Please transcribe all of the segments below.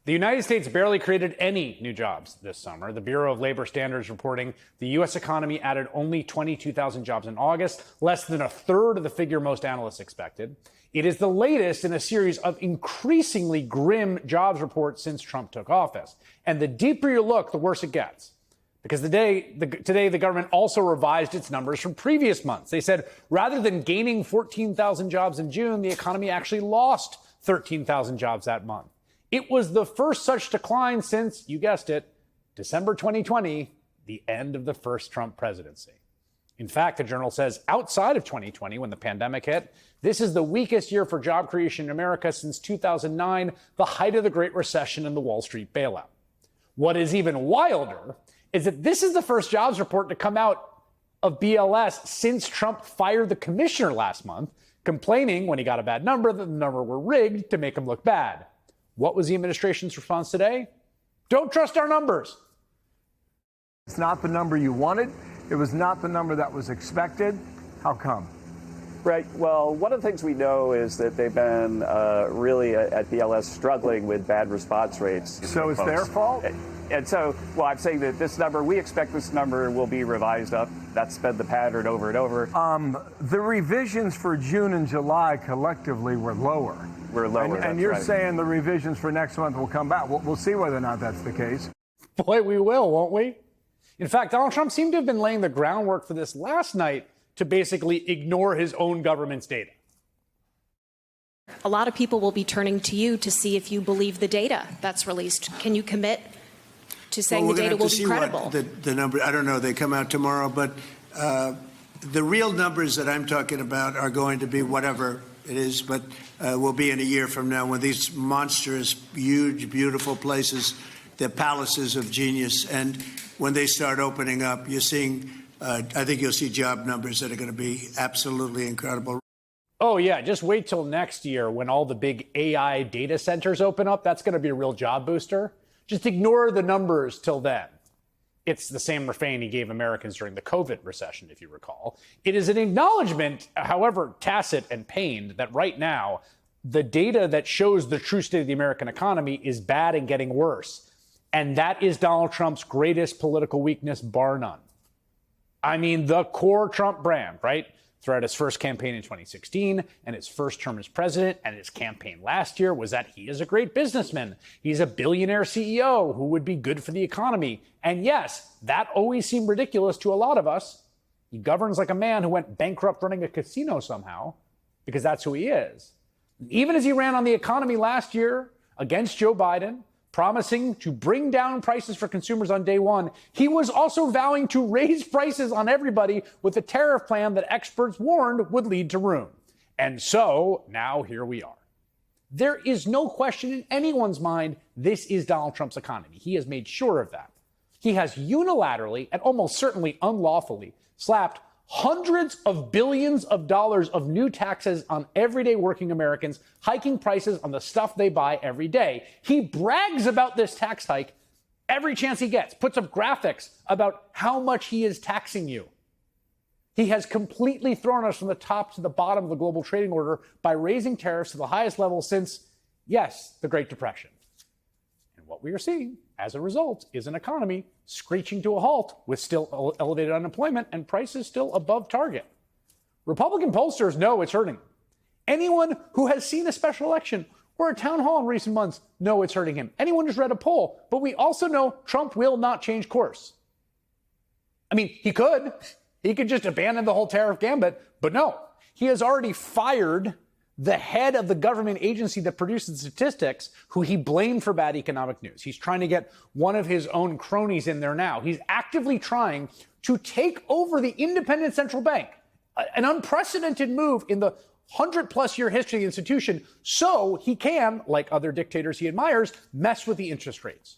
The United States barely created any new jobs this summer. The Bureau of Labor Standards reporting the U.S. economy added only 22,000 jobs in August, less than a third of the figure most analysts expected. It is the latest in a series of increasingly grim jobs reports since Trump took office. And the deeper you look, the worse it gets. Because today, the government also revised its numbers from previous months. They said rather than gaining 14,000 jobs in June, the economy actually lost 13,000 jobs that month. It was the first such decline since, you guessed it, December 2020, the end of the first Trump presidency. In fact, the Journal says outside of 2020, when the pandemic hit, this is the weakest year for job creation in America since 2009, the height of the Great Recession and the Wall Street bailout. What is even wilder is that this is the first jobs report to come out of BLS since Trump fired the commissioner last month, complaining when he got a bad number that the number were rigged to make him look bad. What was the administration's response today? Don't trust our numbers. It's not the number you wanted. It was not the number that was expected. How come? Right. Well, one of the things we know is that they've been really at BLS struggling with bad response rates. So it's their fault? And so, well, I'm saying that this number, we expect this number will be revised up. That's been the pattern over and over. The revisions for June and July collectively were lower. We're lower. And you're saying the revisions for next month will come back. We'll see whether or not that's the case. Boy, we will, won't we? In fact, Donald Trump seemed to have been laying the groundwork for this last night to basically ignore his own government's data. A lot of people will be turning to you to see if you believe the data that's released. Can you commit to saying the data will be credible? The number, I don't know, they come out tomorrow, but the real numbers that I'm talking about are going to be whatever it is, but will be in a year from now when these monstrous, huge, beautiful places, they're palaces of genius. And when they start opening up, you're seeing, I think you'll see job numbers that are going to be absolutely incredible. Oh, yeah. Just wait till next year when all the big AI data centers open up. That's going to be a real job booster. Just ignore the numbers till then. It's the same refrain he gave Americans during the COVID recession, if you recall. It is an acknowledgement, however tacit and pained, that right now, the data that shows the true state of the American economy is bad and getting worse. And that is Donald Trump's greatest political weakness, bar none. I mean, the core Trump brand, right? Throughout his first campaign in 2016 and his first term as president and his campaign last year was that he is a great businessman. He's a billionaire CEO who would be good for the economy. And yes, that always seemed ridiculous to a lot of us. He governs like a man who went bankrupt running a casino somehow, because that's who he is. Even as he ran on the economy last year against Joe Biden, promising to bring down prices for consumers on day one, he was also vowing to raise prices on everybody with a tariff plan that experts warned would lead to ruin. And so now here we are. There is no question in anyone's mind this is Donald Trump's economy. He has made sure of that. He has unilaterally and almost certainly unlawfully slapped hundreds of billions of dollars of new taxes on everyday working Americans, hiking prices on the stuff they buy every day. He brags about this tax hike every chance he gets, puts up graphics about how much he is taxing you. He has completely thrown us from the top to the bottom of the global trading order by raising tariffs to the highest level since, yes, the Great Depression. And what we are seeing as a result is an economy screeching to a halt with still elevated unemployment and prices still above target. Republican pollsters know it's hurting. Anyone who has seen a special election or a town hall in recent months know it's hurting him. Anyone who's read a poll. But we also know Trump will not change course. I mean, he could. He could just abandon the whole tariff gambit. But no, he has already fired the head of the government agency that produces statistics, who he blamed for bad economic news. He's trying to get one of his own cronies in there now. He's actively trying to take over the independent central bank, an unprecedented move in the 100-plus year history of the institution, so he can, like other dictators he admires, mess with the interest rates.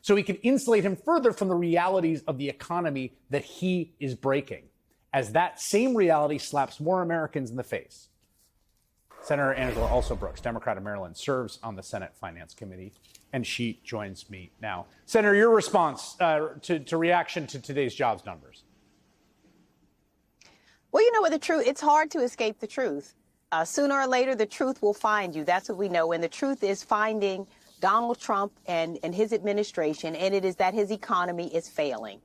So he can insulate him further from the realities of the economy that he is breaking, as that same reality slaps more Americans in the face. Senator Angela Alsobrooks, Democrat of Maryland, serves on the Senate Finance Committee, and she joins me now. Senator, your response to reaction to today's jobs numbers. Well, you know what, it's hard to escape the truth. Sooner or later, the truth will find you. That's what we know. And the truth is finding Donald Trump and his administration, and it is that his economy is failing.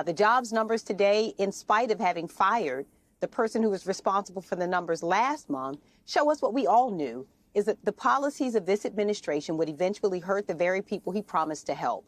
The jobs numbers today, in spite of having fired the person who was responsible for the numbers last month, show us what we all knew, is that the policies of this administration would eventually hurt the very people he promised to help.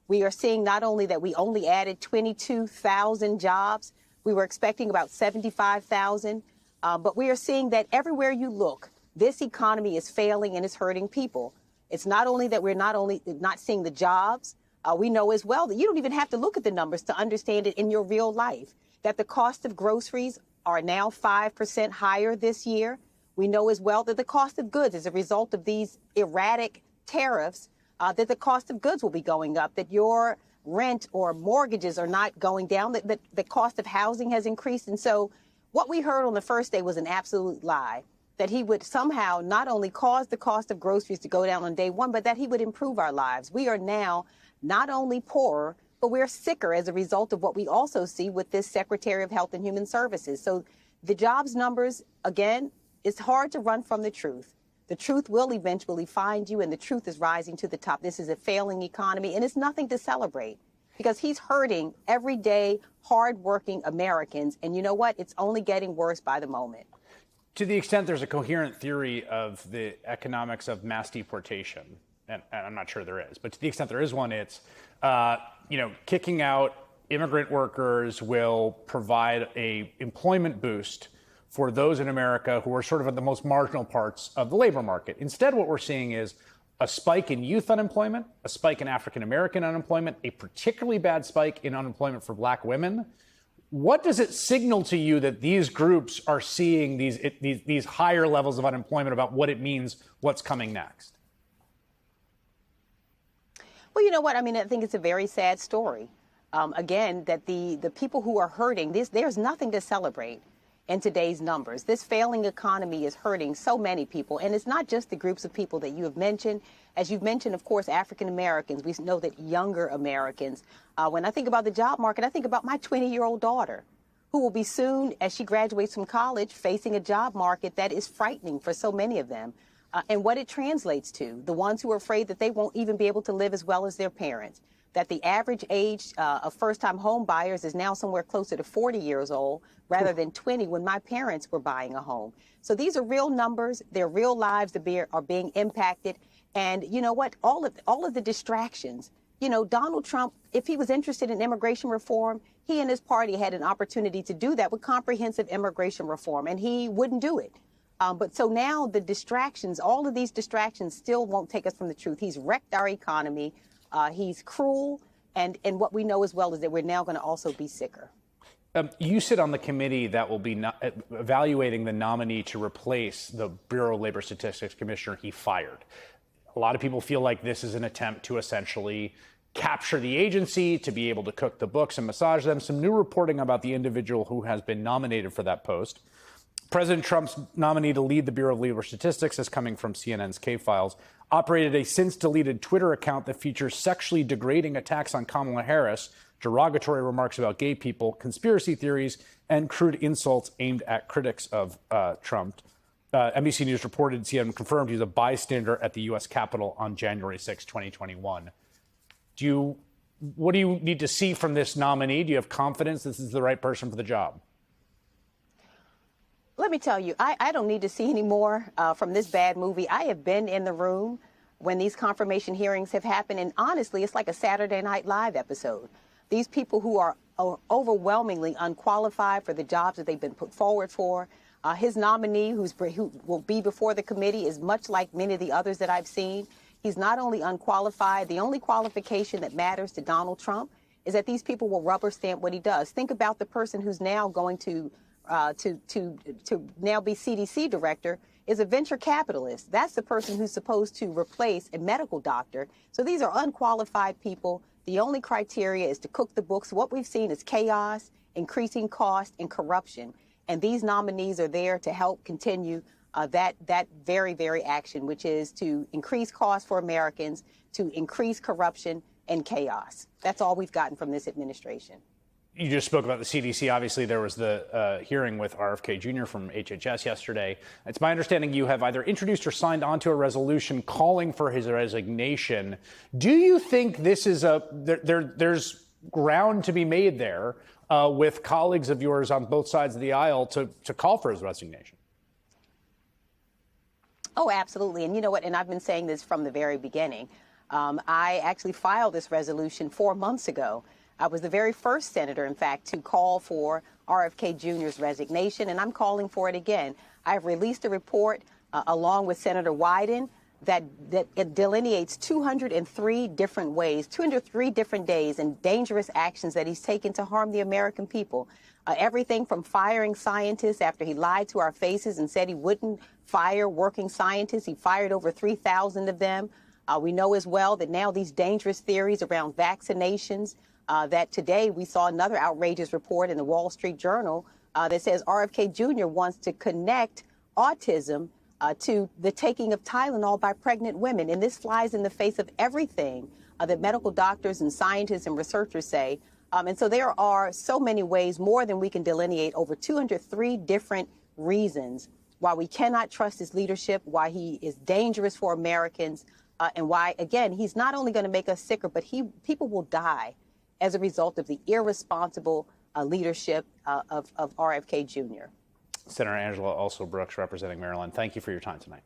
We are seeing not only that we only added 22,000 jobs, we were expecting about 75,000, but we are seeing that everywhere you look, this economy is failing and is hurting people. It's not only that we're not seeing the jobs, we know as well that you don't even have to look at the numbers to understand it in your real life, that the cost of groceries are now 5% higher this year. We know as well that the cost of goods, as a result of these erratic tariffs, that the cost of goods will be going up, that your rent or mortgages are not going down, that the cost of housing has increased. And so what we heard on the first day was an absolute lie, that he would somehow not only cause the cost of groceries to go down on day one, but that he would improve our lives. We are now not only poorer, but we're sicker as a result of what we also see with this Secretary of Health and Human Services. So the jobs numbers, again, it's hard to run from the truth. The truth will eventually find you, and the truth is rising to the top. This is a failing economy, and it's nothing to celebrate because he's hurting everyday, hardworking Americans. And you know what? It's only getting worse by the moment. To the extent there's a coherent theory of the economics of mass deportation, and I'm not sure there is, but to the extent there is one, it's, kicking out immigrant workers will provide a employment boost for those in America who are sort of at the most marginal parts of the labor market. Instead, what we're seeing is a spike in youth unemployment, a spike in African-American unemployment, a particularly bad spike in unemployment for black women. What does it signal to you that these groups are seeing these higher levels of unemployment about what it means, what's coming next? Well, you know what? I mean, I think it's a very sad story. Again, that the people who are hurting, there's nothing to celebrate in today's numbers. This failing economy is hurting so many people. And it's not just the groups of people that you have mentioned. As you've mentioned, of course, African Americans. We know that younger Americans. When I think about the job market, I think about my 20-year-old daughter, who will be soon, as she graduates from college, facing a job market that is frightening for so many of them. And what it translates to, the ones who are afraid that they won't even be able to live as well as their parents, that the average age of first-time home buyers is now somewhere closer to 40 years old rather than 20 when my parents were buying a home. So these are real numbers. They're real lives that are being impacted. And you know what? All of the distractions. You know, Donald Trump, if he was interested in immigration reform, he and his party had an opportunity to do that with comprehensive immigration reform, and he wouldn't do it. But so now the distractions, all of these distractions still won't take us from the truth. He's wrecked our economy. He's cruel. And what we know as well is that we're now going to also be sicker. You sit on the committee that will be evaluating the nominee to replace the Bureau of Labor Statistics commissioner he fired. A lot of people feel like this is an attempt to essentially capture the agency, to be able to cook the books and massage them. Some new reporting about the individual who has been nominated for that post. President Trump's nominee to lead the Bureau of Labor Statistics is coming from CNN's K-Files, operated a since-deleted Twitter account that features sexually degrading attacks on Kamala Harris, derogatory remarks about gay people, conspiracy theories, and crude insults aimed at critics of Trump. NBC News reported CNN confirmed he's a bystander at the U.S. Capitol on January 6, 2021. What do you need to see from this nominee? Do you have confidence this is the right person for the job? Let me tell you, I don't need to see any more from this bad movie. I have been in the room when these confirmation hearings have happened, and honestly, it's like a Saturday Night Live episode. These people who are overwhelmingly unqualified for the jobs that they've been put forward for. His nominee, who will be before the committee, is much like many of the others that I've seen. He's not only unqualified, the only qualification that matters to Donald Trump is that these people will rubber stamp what he does. Think about the person who's now going to now be CDC director is a venture capitalist. That's the person who's supposed to replace a medical doctor. So these are unqualified people. The only criteria is to cook the books. What we've seen is chaos, increasing cost, and corruption. And these nominees are there to help continue that very, very action, which is to increase costs for Americans, to increase corruption and chaos. That's all we've gotten from this administration. You just spoke about the CDC. Obviously, there was the hearing with RFK Jr. from HHS yesterday. It's my understanding you have either introduced or signed onto a resolution calling for his resignation. Do you think this is there's ground to be made there with colleagues of yours on both sides of the aisle to call for his resignation? Oh, absolutely. And you know what? And I've been saying this from the very beginning. I actually filed this resolution 4 months ago. I was the very first senator, in fact, to call for RFK Jr.'s resignation, and I'm calling for it again. I have released a report along with Senator Wyden that it delineates 203 different ways, 203 different days and dangerous actions that he's taken to harm the American people. Everything from firing scientists after he lied to our faces and said he wouldn't fire working scientists. He fired over 3,000 of them. We know as well that now these dangerous theories around vaccinations, that today we saw another outrageous report in the Wall Street Journal that says RFK Jr. wants to connect autism to the taking of Tylenol by pregnant women. And this flies in the face of everything that medical doctors and scientists and researchers say. And so there are so many ways, more than we can delineate, over 203 different reasons why we cannot trust his leadership, why he is dangerous for Americans, and why, again, he's not only going to make us sicker, but people will die as a result of the irresponsible leadership of RFK Jr. Senator Angela Alsobrooks, representing Maryland, thank you for your time tonight.